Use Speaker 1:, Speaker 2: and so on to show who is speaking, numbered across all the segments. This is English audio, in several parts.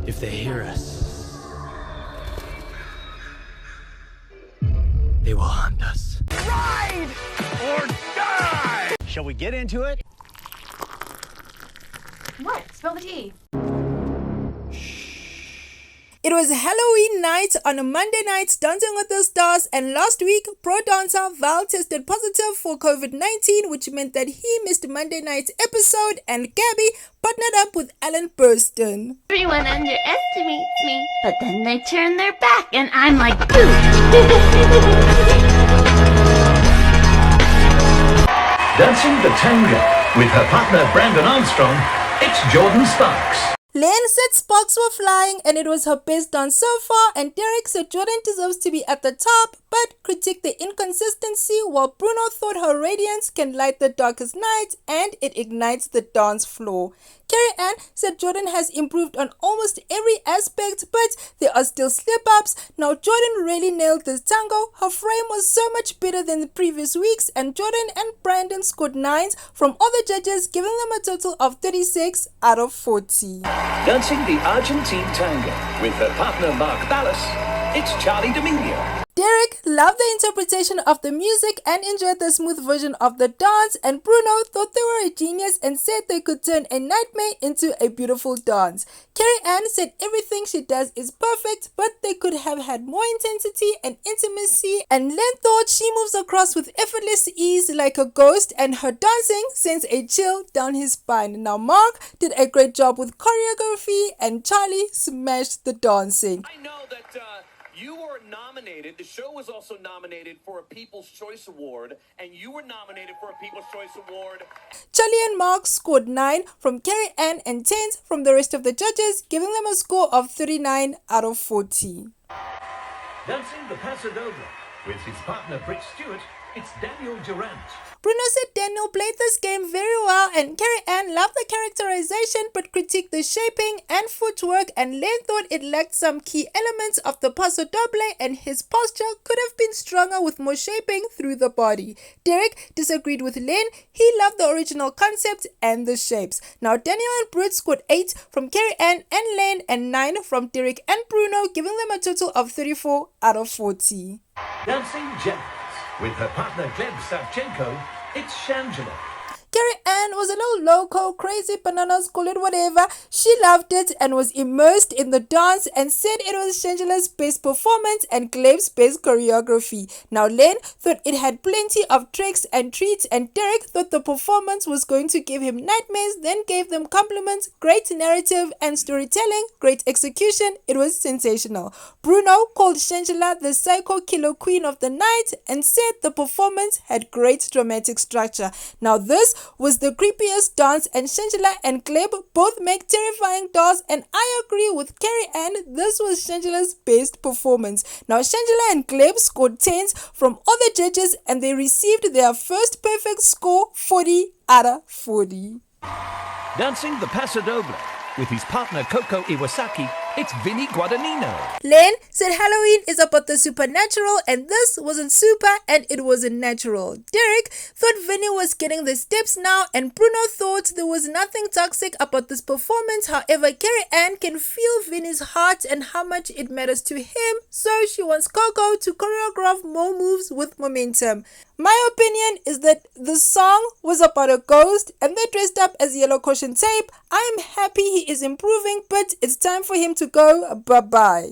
Speaker 1: If they hear us, they will hunt us.
Speaker 2: Ride or die! Shall we get into it?
Speaker 3: What? Spill the tea.
Speaker 4: It was Halloween night on a Monday night Dancing with the Stars, and last week, pro dancer Val tested positive for COVID-19, which meant that he missed Monday night's episode, and Gabby partnered up with Alan Bersten.
Speaker 3: Everyone underestimates me, but then they turn their back, and I'm like, boom!
Speaker 5: Dancing the tango with her partner Brandon Armstrong, it's Jordan Sparks.
Speaker 4: Len said sparks were flying and it was her best dance so far, and Derek said Jordan deserves to be at the top but critiqued the inconsistency, while Bruno thought her radiance can light the darkest night and it ignites the dance floor. Carrie Ann said Jordan has improved on almost every aspect, but there are still slip-ups. Now Jordan really nailed this tango. Her frame was so much better than the previous weeks, and Jordan and Brandon scored 9s from all the judges, giving them a total of 36 out of 40.
Speaker 5: Dancing the Argentine tango with her partner Mark Ballas, it's Charli D'Amelio.
Speaker 4: Derek loved the interpretation of the music and enjoyed the smooth version of the dance, and Bruno thought they were a genius and said they could turn a nightmare into a beautiful dance. Carrie Ann said everything she does is perfect, but they could have had more intensity and intimacy, and Len thought she moves across with effortless ease like a ghost, and her dancing sends a chill down his spine. Now Mark did a great job with choreography, and Charli smashed the dancing.
Speaker 6: I know that you were nominated. The show was also nominated for a People's Choice Award, and you were nominated for a People's Choice Award.
Speaker 4: Charli and Mark scored 9 from Carrie Ann and 10s from the rest of the judges, giving them a score of 39 out of 40.
Speaker 5: Dancing the Paso Doble with his partner Britt Stewart, it's Daniel Durant.
Speaker 4: Bruno said Daniel played this game very well, and Carrie Ann loved the characterization but critiqued the shaping and footwork, and Len thought it lacked some key elements of the Paso Doble, and his posture could have been stronger with more shaping through the body. Derek disagreed with Len. He loved the original concept and the shapes. Now Daniel and Britt scored 8 from Carrie Ann and Len and 9 from Derek and Bruno, giving them a total of 34 out of 40.
Speaker 5: Dancing Jazz with her partner Gleb Savchenko, it's Shangela.
Speaker 4: Carrie Ann was a little loco, crazy, bananas, call it whatever. She loved it and was immersed in the dance and said it was Shangela's best performance and Gleb's best choreography. Now Len thought it had plenty of tricks and treats, and Derek thought the performance was going to give him nightmares, then gave them compliments. Great narrative and storytelling, great execution, it was sensational. Bruno called Shangela the psycho killer queen of the night and said the performance had great dramatic structure. Now this was the creepiest dance, and Shangela and Gleb both make terrifying dolls, and I agree with Carrie Ann, this was Shangela's best performance. Now Shangela and Gleb scored 10s from all the judges, and they received their first perfect score, 40 out of 40.
Speaker 5: Dancing the Paso Doble with his partner Coco Iwasaki, it's Vinny Guadagnino.
Speaker 4: Len said Halloween is about the supernatural, and this wasn't super and it wasn't natural. Derek thought Vinny was getting the steps now, and Bruno thought there was nothing toxic about this performance. However, Carrie Ann can feel Vinny's heart and how much it matters to him, so she wants Coco to choreograph more moves with momentum. My opinion is that the song was about a ghost and they dressed up as yellow caution tape. I'm happy he is improving, but it's time for him to go bye-bye.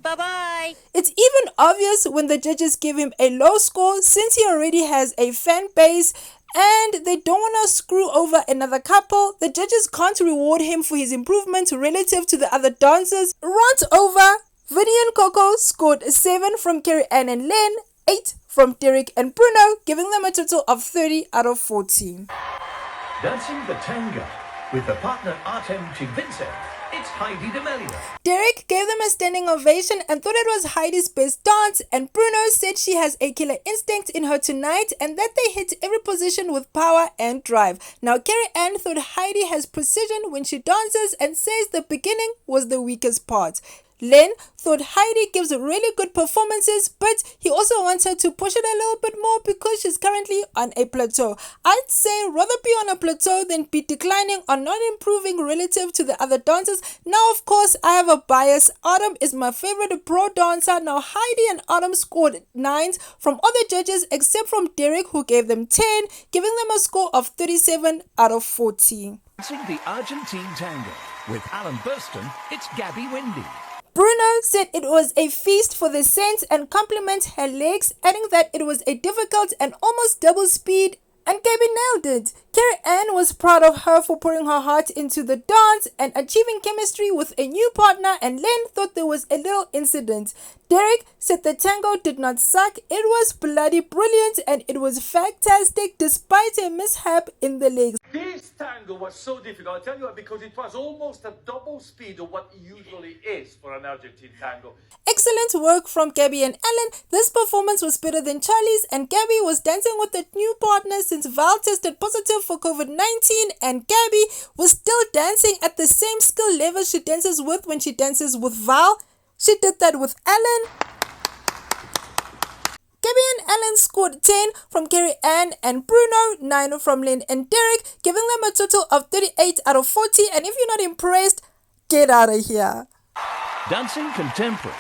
Speaker 7: Bye-bye.
Speaker 4: It's even obvious when the judges give him a low score, since he already has a fan base and they don't want to screw over another couple. The judges can't reward him for his improvement relative to the other dancers. Rant over. Vinny and Coco scored 7 from Carrie Ann and Len, 8 from Derek and Bruno, giving them a total of 30 out of 40.
Speaker 5: Dancing the tango with the partner Artem Chigvintsev, it's Heidi D'Amelio.
Speaker 4: Derek gave them a standing ovation and thought it was Heidi's best dance, and Bruno said she has a killer instinct in her tonight and that they hit every position with power and drive. Now Carrie Ann thought Heidi has precision when she dances and says the beginning was the weakest part. Len thought Heidi gives really good performances, but he also wants her to push it a little bit more because she's currently on a plateau. I'd say rather be on a plateau than be declining or not improving relative to the other dancers. Now, of course, I have a bias. Autumn is my favorite pro dancer. Now, Heidi and Autumn scored 9s from other judges except from Derek, who gave them 10, giving them a score of 37 out of 40.
Speaker 5: Dancing the Argentine tango with Alan Bersten, it's Gabby Windey.
Speaker 4: Bruno said it was a feast for the sense and complimented her legs, adding that it was a difficult and almost double speed, and Gabby nailed it. Carrie Ann was proud of her for putting her heart into the dance and achieving chemistry with a new partner, and Len thought there was a little incident. Derek said the tango did not suck, it was bloody brilliant and it was fantastic despite a mishap in the legs.
Speaker 6: This tango was so difficult, I'll tell you what, because it was almost a double speed of what it usually is for an Argentine tango.
Speaker 4: Excellent work from Gabby and Alan. This performance was better than Charli's, and Gabby was dancing with a new partner since Val tested positive for COVID-19, and Gabby was still dancing at the same skill level she dances with when she dances with Val. She did that with Alan. Gabby and Alan scored 10 from Carrie Ann and Bruno, 9 from Len and Derek, giving them a total of 38 out of 40. And if you're not impressed, get out of here.
Speaker 5: Dancing contemporary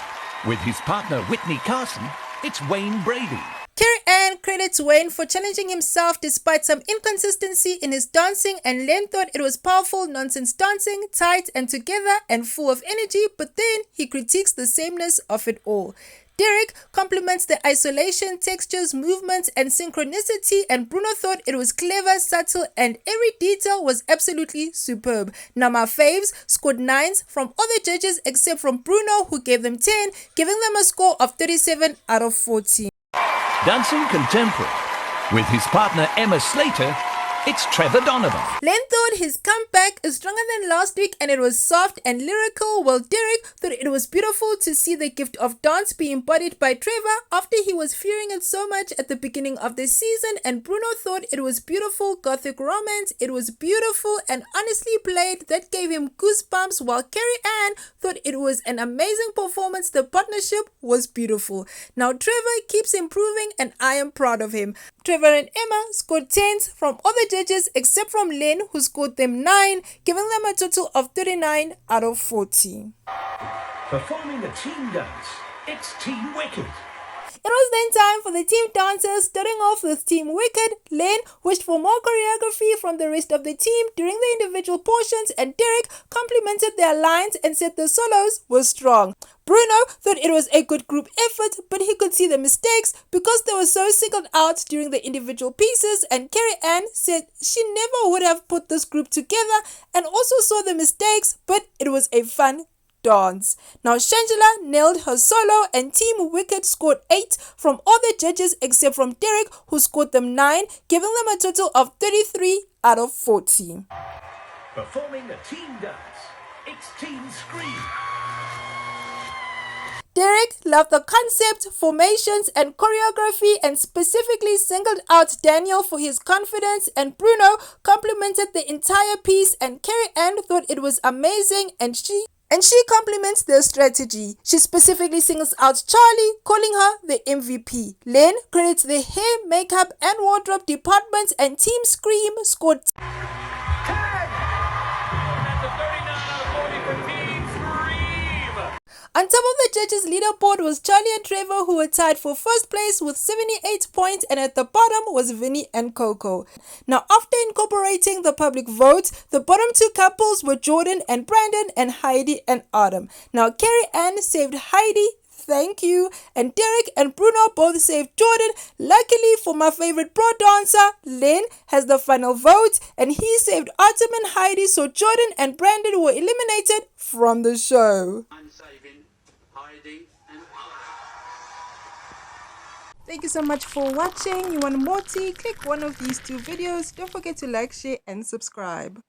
Speaker 5: with his partner Whitney Carson, it's Wayne Brady.
Speaker 4: Carrie Ann credits Wayne for challenging himself despite some inconsistency in his dancing, and Len thought it was powerful nonsense dancing, tight and together and full of energy, but then he critiques the sameness of it all. Derek compliments the isolation, textures, movements and synchronicity, and Bruno thought it was clever, subtle and every detail was absolutely superb. Now my faves scored 9s from other judges except from Bruno, who gave them 10, giving them a score of 37 out of 40.
Speaker 5: Dancing contemporary with his partner Emma Slater, it's Trevor Donovan.
Speaker 4: Len thought his comeback is stronger than last week and it was soft and lyrical, while Derek thought it was beautiful to see the gift of dance be embodied by Trevor after he was fearing it so much at the beginning of the season, and Bruno thought it was beautiful gothic romance. It was beautiful and honestly played that gave him goosebumps, while Carrie Ann thought it was an amazing performance. The partnership was beautiful. Now Trevor keeps improving and I am proud of him. Trevor and Emma scored 10s from other judges except from Len, who scored them 9, giving them a total of 39 out of 40.
Speaker 5: Performing a team dance, it's Team Wicked.
Speaker 4: It was then time for the team dancers, starting off with Team Wicked. Len wished for more choreography from the rest of the team during the individual portions, and Derek complimented their lines and said the solos were strong. Bruno thought it was a good group effort, but he could see the mistakes because they were so singled out during the individual pieces, and Carrie Ann said she never would have put this group together and also saw the mistakes, but it was a fun dance. Now Shangela nailed her solo, and Team Wicked scored 8 from all the judges except from Derek, who scored them 9, giving them a total of 33 out of 40.
Speaker 5: Performing a team dance, it's Team Scream.
Speaker 4: Derek loved the concept, formations and choreography, and specifically singled out Daniel for his confidence, and Bruno complimented the entire piece, and Carrie Ann thought it was amazing, and she compliments their strategy. She specifically singles out Charli, calling her the MVP. Len credits the hair, makeup and wardrobe departments, and Team Scream scored 10.
Speaker 6: That's a 39 out of 40 for Team Scream.
Speaker 4: On top of the judges' leaderboard was Charli and Trevor, who were tied for first place with 78 points, and at the bottom was Vinny and Coco. Now, after incorporating the public vote, the bottom 2 couples were Jordan and Brandon, and Heidi and Autumn. Now, Carrie Ann saved Heidi, thank you, and Derek and Bruno both saved Jordan. Luckily for my favorite pro dancer, Len has the final vote, and he saved Autumn and Heidi, so Jordan and Brandon were eliminated from the show.
Speaker 8: I'm saving Heidi and
Speaker 4: Thank you so much for watching. You want more tea? Click one of these 2 videos. Don't forget to like, share and subscribe.